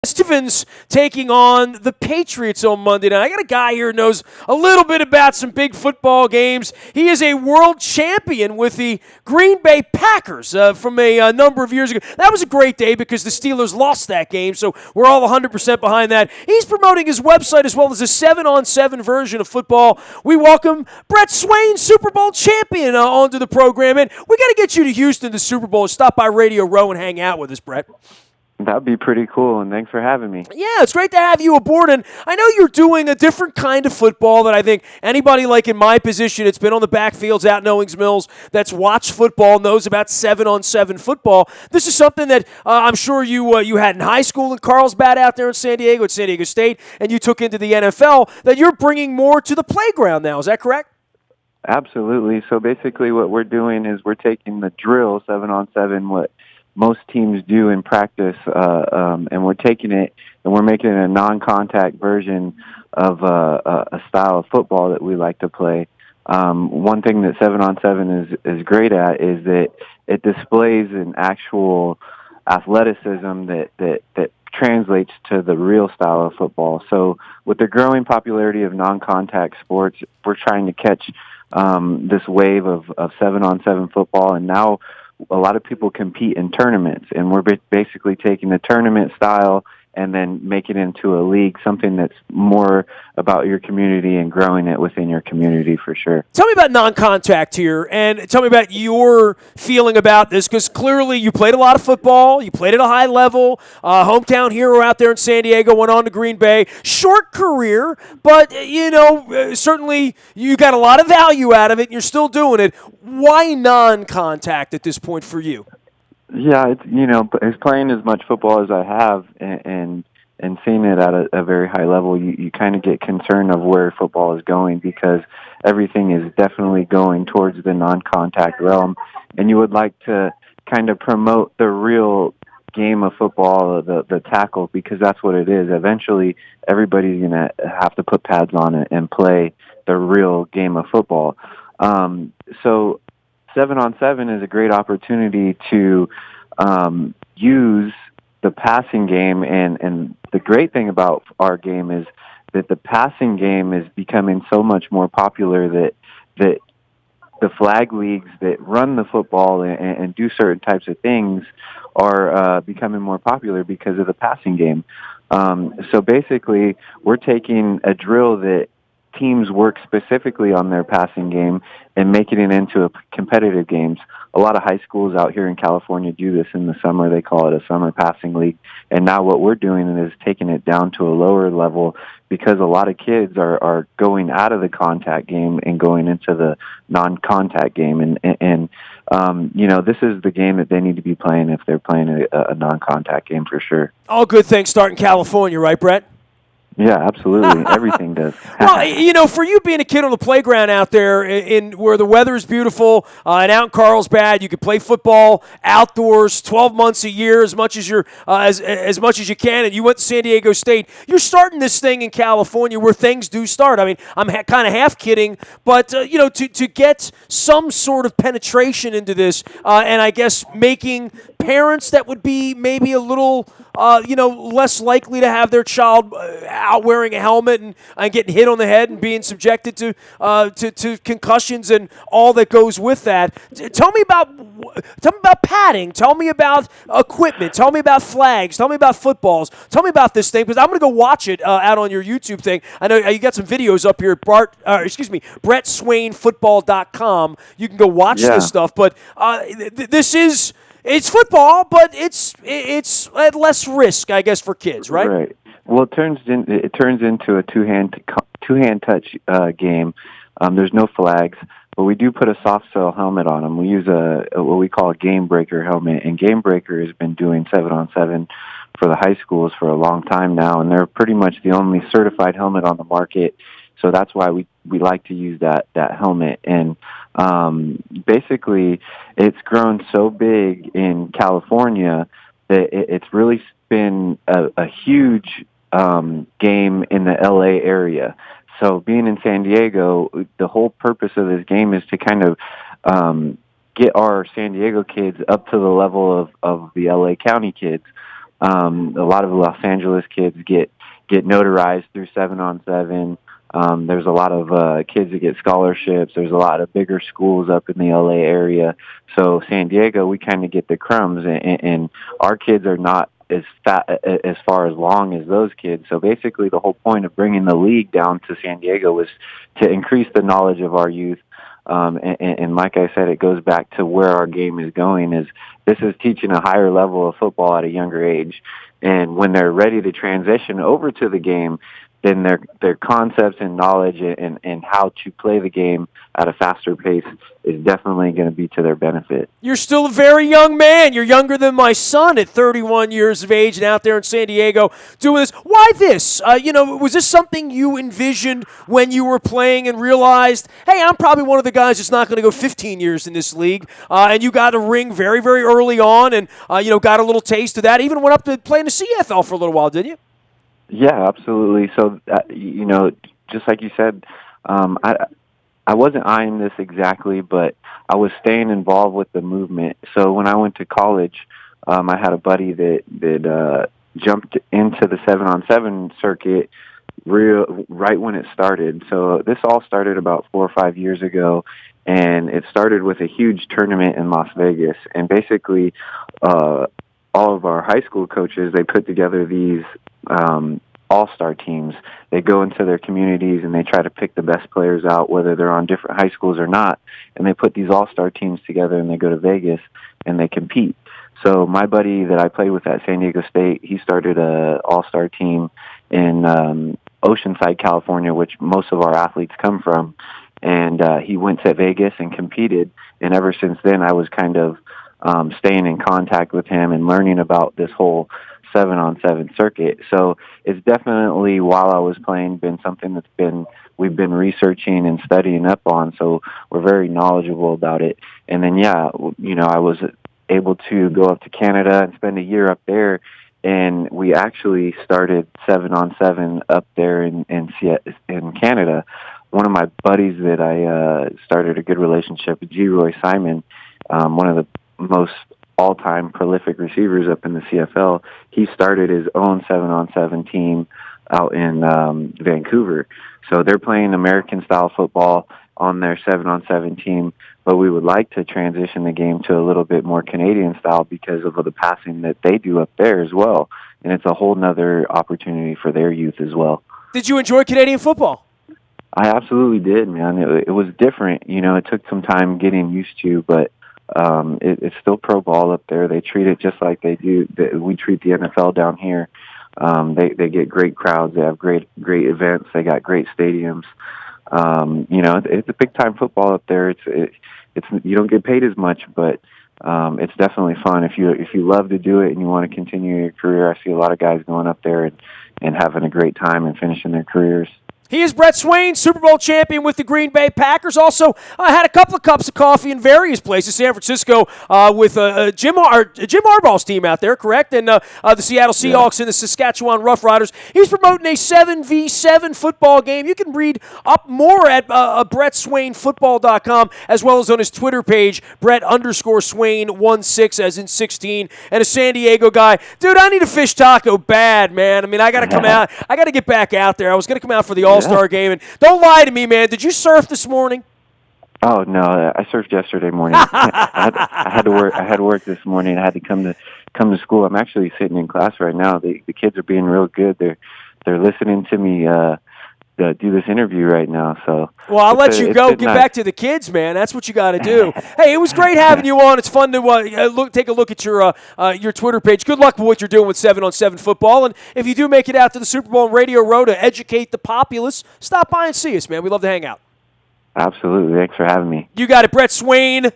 Stevens taking on the Patriots on Monday night. I got a guy here who knows a little bit about some big football games. He is a world champion with the Green Bay Packers from a number of years ago. That was a great day because the Steelers lost that game, so we're all 100% behind that. He's promoting his website as well as a 7-on-7 version of football. We welcome Brett Swain, Super Bowl champion, onto the program. And we got to get you to Houston, the Super Bowl. Stop by Radio Row and hang out with us, Brett. That'd be pretty cool, and thanks for having me. Yeah, it's great to have you aboard, and I know you're doing a different kind of football that I think anybody like in my position that's been on the backfields out in Owings Mills, that's watched football, knows about 7-on-7 football. This is something that I'm sure you had in high school in Carlsbad out there in San Diego at San Diego State, and you took into the NFL, that you're bringing more to the playground now. Is that correct? Absolutely. So basically what we're doing is we're taking the drill 7-on-7, what most teams do in practice, and we're taking it and we're making it a non-contact version of a style of football that we like to play. One thing that 7-on-7 is great at is that it displays an actual athleticism that translates to the real style of football. So with the growing popularity of non-contact sports, we're trying to catch this wave of 7-on-7 football, and now a lot of people compete in tournaments, and we're basically taking the tournament style and then make it into a league, something that's more about your community and growing it within your community for sure. Tell me about non-contact here, and tell me about your feeling about this, because clearly you played a lot of football, you played at a high level, hometown hero out there in San Diego, went on to Green Bay. Short career, but, certainly you got a lot of value out of it, and you're still doing it. Why non-contact at this point for you? Yeah, it's playing as much football as I have and seeing it at a very high level, you kind of get concerned of where football is going, because everything is definitely going towards the non-contact realm, and you would like to kind of promote the real game of football, the tackle, because that's what it is. Eventually, everybody's going to have to put pads on it and play the real game of football. So 7-on-7 is a great opportunity to use the passing game, and the great thing about our game is that the passing game is becoming so much more popular that the flag leagues that run the football and do certain types of things are becoming more popular because of the passing game. So basically, we're taking a drill that teams work specifically on their passing game and making it into competitive games. A lot of high schools out here in California do this in the summer. They call it a summer passing league. And now what we're doing is taking it down to a lower level, because a lot of kids are going out of the contact game and going into the non-contact game. And this is the game that they need to be playing if they're playing a non-contact game for sure. All good things start in California, right, Brett? Yeah, absolutely. Everything does. Well, for you being a kid on the playground out there in where the weather is beautiful, and out in Carlsbad, you can play football outdoors 12 months a year as much as you're as much as you can, and you went to San Diego State. You're starting this thing in California where things do start. I mean, I'm kind of half kidding, but to get some sort of penetration into this, and I guess making parents that would be maybe a little less likely to have their child out wearing a helmet and getting hit on the head and being subjected to concussions and all that goes with that. Tell me about padding. Tell me about equipment. Tell me about flags. Tell me about footballs. Tell me about this thing, because I'm going to go watch it out on your YouTube thing. I know you got some videos up here at BrettSwainFootball.com. You can go watch this stuff, but this is. It's football, but it's at less risk, I guess, for kids, right? Right. Well, it turns into a two-hand touch game. There's no flags, but we do put a soft shell helmet on them. We use what we call a game breaker helmet, and Game Breaker has been doing 7-on-7 for the high schools for a long time now, and they're pretty much the only certified helmet on the market. So that's why we like to use that helmet. And basically, it's grown so big in California that it's really been a huge game in the LA area. So being in San Diego, the whole purpose of this game is to kind of get our San Diego kids up to the level of the LA County kids. A lot of Los Angeles kids get notarized through 7-on-7. There's a lot of kids that get scholarships. There's a lot of bigger schools up in the LA area. So San Diego, we kind of get the crumbs, and our kids are not as far as long as those kids. So basically, the whole point of bringing the league down to San Diego was to increase the knowledge of our youth. And like I said, it goes back to where our game is going. Is this is teaching a higher level of football at a younger age, and when they're ready to transition over to the game, then their concepts and knowledge and how to play the game at a faster pace is definitely going to be to their benefit. You're still a very young man. You're younger than my son at 31 years of age and out there in San Diego doing this. Why this? Was this something you envisioned when you were playing and realized, hey, I'm probably one of the guys that's not going to go 15 years in this league, and you got a ring very, very early on and, got a little taste of that, even went up to play in the CFL for a little while, didn't you? Yeah, absolutely. So, just like you said, I wasn't eyeing this exactly, but I was staying involved with the movement. So when I went to college, I had a buddy that jumped into the 7-on-7 circuit right when it started. So this all started about 4 or 5 years ago, and it started with a huge tournament in Las Vegas. And basically, all of our high school coaches, they put together these all-star teams. They go into their communities and they try to pick the best players out, whether they're on different high schools or not, and they put these all-star teams together and they go to Vegas and they compete. So my buddy that I played with at San Diego State, he started a all-star team in Oceanside, California, which most of our athletes come from, and he went to Vegas and competed, and ever since then I was kind of staying in contact with him and learning about this whole 7-on-7 circuit. So it's definitely, while I was playing, been something we've been researching and studying up on. So we're very knowledgeable about it. And then, I was able to go up to Canada and spend a year up there. And we actually started 7-on-7 up there in Canada. One of my buddies that I started a good relationship with, G. Roy Simon, one of the most all-time prolific receivers up in the CFL, he started his own 7-on-7 team out in Vancouver. So they're playing American-style football on their 7-on-7 team, but we would like to transition the game to a little bit more Canadian style because of the passing that they do up there as well. And it's a whole nother opportunity for their youth as well. Did you enjoy Canadian football? I absolutely did, man. It was different. It took some time getting used to, but it's still pro ball up there. They treat it just like we treat the NFL down here. They get great crowds. They have great events. They got great stadiums. It's a big time football up there. It's you don't get paid as much, but it's definitely fun if you love to do it and you want to continue your career. I see a lot of guys going up there and having a great time and finishing their careers. He is Brett Swain, Super Bowl champion with the Green Bay Packers. Also had a couple of cups of coffee in various places. San Francisco with Jim Harbaugh's team out there, correct? And the Seattle Seahawks and the Saskatchewan Roughriders. He's promoting a 7v7 football game. You can read up more at BrettSwainFootball.com as well as on his Twitter page, Brett_Swain16 as in 16. And a San Diego guy. Dude, I need a fish taco bad, man. I mean, I got to come out. I got to get back out there. I was going to come out for the All-Star game. And don't lie to me, man. Did you surf this morning? Oh no, I surfed yesterday morning. I had to work. I had to work this morning. I had to come to school. I'm actually sitting in class right now. The kids are being real good. They're listening to me do this interview right now. So well, I'll let you go. Get back to the kids, man. That's what you got to do. Hey, it was great having you on. It's fun to take a look at your Twitter page. Good luck with what you're doing with 7-on-7 football. And if you do make it out to the Super Bowl and Radio Row to educate the populace, stop by and see us, man. We'd love to hang out. Absolutely. Thanks for having me. You got it, Brett Swain.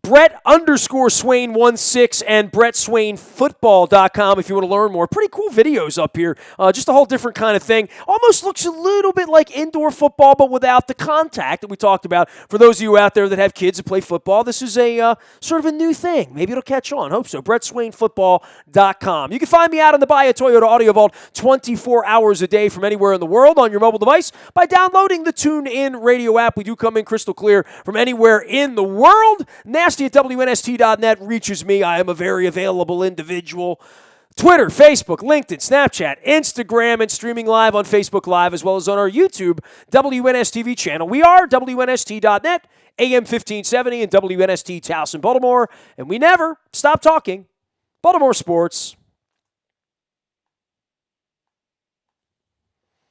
Brett_Swain16 and BrettSwainFootball.com if you want to learn more. Pretty cool videos up here. Just a whole different kind of thing. Almost looks a little bit like indoor football, but without the contact that we talked about. For those of you out there that have kids that play football, this is a sort of a new thing. Maybe it'll catch on. Hope so. BrettSwainFootball.com. You can find me out on the Buy a Toyota Audio Vault 24 hours a day from anywhere in the world on your mobile device by downloading the TuneIn Radio app. We do come in crystal clear from anywhere in the world. Nasty at WNST.net reaches me. I am a very available individual. Twitter, Facebook, LinkedIn, Snapchat, Instagram, and streaming live on Facebook Live, as well as on our YouTube WNSTV channel. We are WNST.net, AM 1570, and WNST Towson, Baltimore, and we never stop talking Baltimore sports.